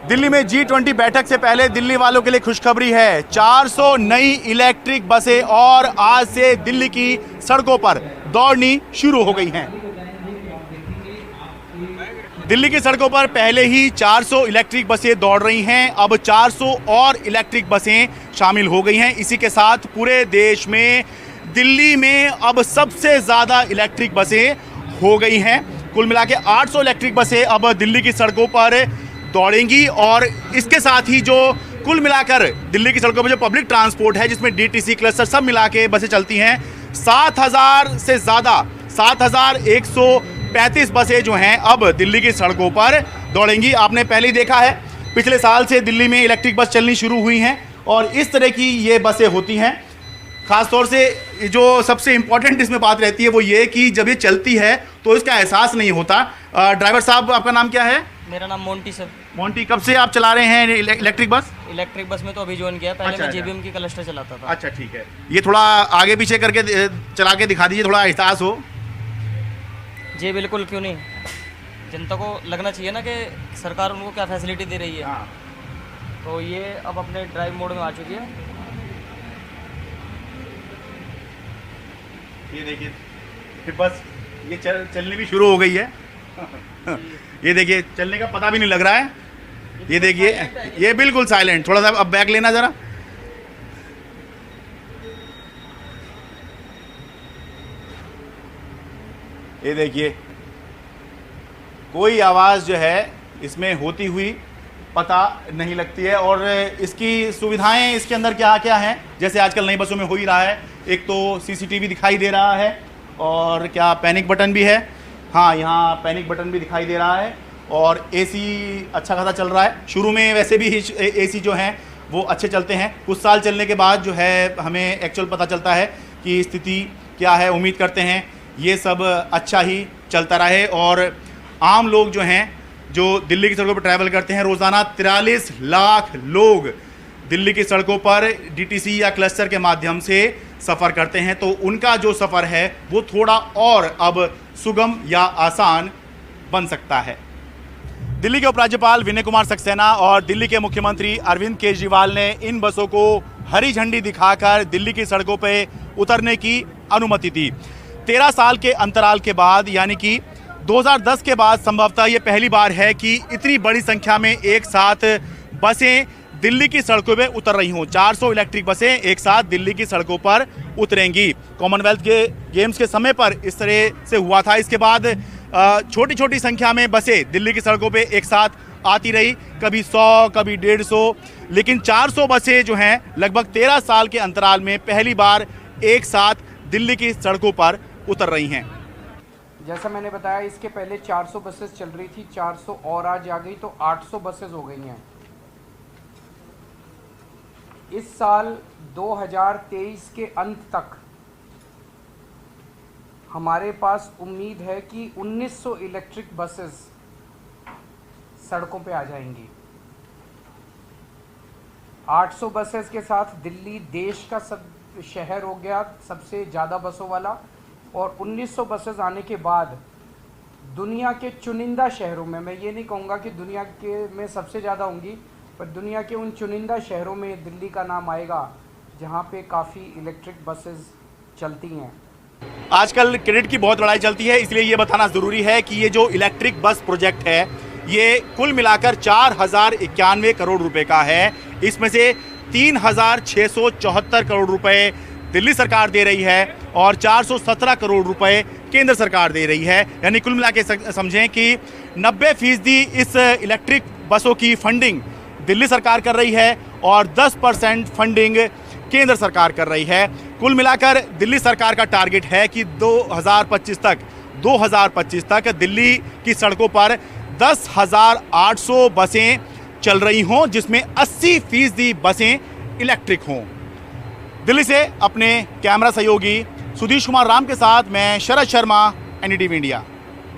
दिल्ली में G20 बैठक से पहले दिल्ली वालों के लिए खुशखबरी है। 400 नई इलेक्ट्रिक बसें और आज से दिल्ली की सड़कों पर दौड़नी शुरू हो गई हैं। दिल्ली की सड़कों पर पहले ही 400 इलेक्ट्रिक बसें दौड़ रही हैं, अब 400 और इलेक्ट्रिक बसें शामिल हो गई हैं। इसी के साथ पूरे देश में दिल्ली में अब सबसे ज़्यादा इलेक्ट्रिक बसें हो गई हैं। कुल मिला के 800 इलेक्ट्रिक बसें अब दिल्ली की सड़कों पर दौड़ेंगी और इसके साथ ही जो कुल मिलाकर दिल्ली की सड़कों पर जो पब्लिक ट्रांसपोर्ट है, जिसमें DTC क्लस्टर सब मिला के बसें चलती हैं, 7,000 से ज़्यादा 7,135 बसें जो हैं अब दिल्ली की सड़कों पर दौड़ेंगी। आपने पहले ही देखा है, पिछले साल से दिल्ली में इलेक्ट्रिक बस चलनी शुरू हुई हैं और इस तरह की ये बसें होती हैं। ख़ासतौर से जो सबसे इम्पॉर्टेंट इसमें बात रहती है वो ये कि जब ये चलती है तो इसका एहसास नहीं होता। ड्राइवर साहब, आपका नाम क्या है? मेरा नाम मोंटी सर। मोंटी, कब से आप चला रहे हैं इलेक्ट्रिक बस? इलेक्ट्रिक बस में तो अभी ज्वाइन किया, पहले मैं JBM की क्लस्टर चलाता था। अच्छा, ठीक है। ये थोड़ा आगे पीछे करके चला के दिखा दीजिए, थोड़ा एहसास हो। जी बिल्कुल, क्यों नहीं। जनता को लगना चाहिए ना कि सरकार उनको क्या फैसिलिटी दे रही है। हाँ। तो ये अब अपने ड्राइव मोड में आ चुकी है। ये देखिए, फिर बस ये चलने भी शुरू हो गई है। ये देखिए, चलने का पता भी नहीं लग रहा है। ये देखिए, ये बिल्कुल साइलेंट। थोड़ा सा अब बैक लेना ज़रा। ये देखिए, कोई आवाज़ जो है इसमें होती हुई पता नहीं लगती है। और इसकी सुविधाएं इसके अंदर क्या क्या हैं, जैसे आजकल नई बसों में हो ही रहा है। एक तो CCTV दिखाई दे रहा है और क्या पैनिक बटन भी है। हाँ, यहाँ पैनिक बटन भी दिखाई दे रहा है और AC अच्छा खासा चल रहा है। शुरू में वैसे भी AC जो हैं वो अच्छे चलते हैं, कुछ साल चलने के बाद जो है हमें एक्चुअल पता चलता है कि स्थिति क्या है। उम्मीद करते हैं ये सब अच्छा ही चलता रहे और आम लोग जो हैं, जो दिल्ली की सड़कों पर ट्रैवल करते हैं, रोज़ाना 43 लाख लोग दिल्ली की सड़कों पर DTC या क्लस्टर के माध्यम से सफ़र करते हैं, तो उनका जो सफ़र है वो थोड़ा और अब सुगम या आसान बन सकता है। दिल्ली के उपराज्यपाल विनय कुमार सक्सेना और दिल्ली के मुख्यमंत्री अरविंद केजरीवाल ने इन बसों को हरी झंडी दिखाकर दिल्ली की सड़कों पर उतरने की अनुमति दी। 13 साल के अंतराल के बाद, यानी कि 2010 के बाद संभवतः ये पहली बार है कि इतनी बड़ी संख्या में एक साथ बसें दिल्ली की सड़कों पे उतर रही हों। 400 इलेक्ट्रिक बसें एक साथ दिल्ली की सड़कों पर उतरेंगी। कॉमनवेल्थ के गेम्स के समय पर इस तरह से हुआ था। इसके बाद छोटी छोटी संख्या में बसें दिल्ली की सड़कों पे एक साथ आती रही, कभी 100, कभी 150, लेकिन 400 बसें जो हैं लगभग 13 साल के अंतराल में पहली बार एक साथ दिल्ली की सड़कों पर उतर रही हैं। जैसा मैंने बताया, इसके पहले 400 बसेस चल रही थी, 400 और आज आ गई तो 800 बसेस हो गई हैं। इस साल 2023 के अंत तक हमारे पास उम्मीद है कि 1900 इलेक्ट्रिक बसेस सड़कों पे आ जाएंगी। 800 बसेस के साथ दिल्ली देश का शहर हो गया सबसे ज़्यादा बसों वाला, और 1900 बसेस आने के बाद दुनिया के चुनिंदा शहरों में, मैं ये नहीं कहूँगा कि दुनिया के में सबसे ज़्यादा होंगी, पर दुनिया के उन चुनिंदा शहरों में दिल्ली का नाम आएगा जहाँ पे काफ़ी इलेक्ट्रिक बसेस चलती हैं। आजकल क्रेडिट की बहुत लड़ाई चलती है, इसलिए ये बताना ज़रूरी है कि ये जो इलेक्ट्रिक बस प्रोजेक्ट है ये कुल मिलाकर 4091 करोड़ रुपए का है। इसमें से 3674 करोड़ रुपए दिल्ली सरकार दे रही है और 417 करोड़ रुपए केंद्र सरकार दे रही है। यानी कुल मिला के समझें कि 90% इस इलेक्ट्रिक बसों की फंडिंग दिल्ली सरकार कर रही है और 10% फंडिंग केंद्र सरकार कर रही है। कुल मिलाकर दिल्ली सरकार का टारगेट है कि 2025 तक दिल्ली की सड़कों पर 10,800 बसें चल रही हों, जिसमें 80% बसें इलेक्ट्रिक हों। दिल्ली से अपने कैमरा सहयोगी सुधीश कुमार राम के साथ मैं शरद शर्मा, NDTV इंडिया।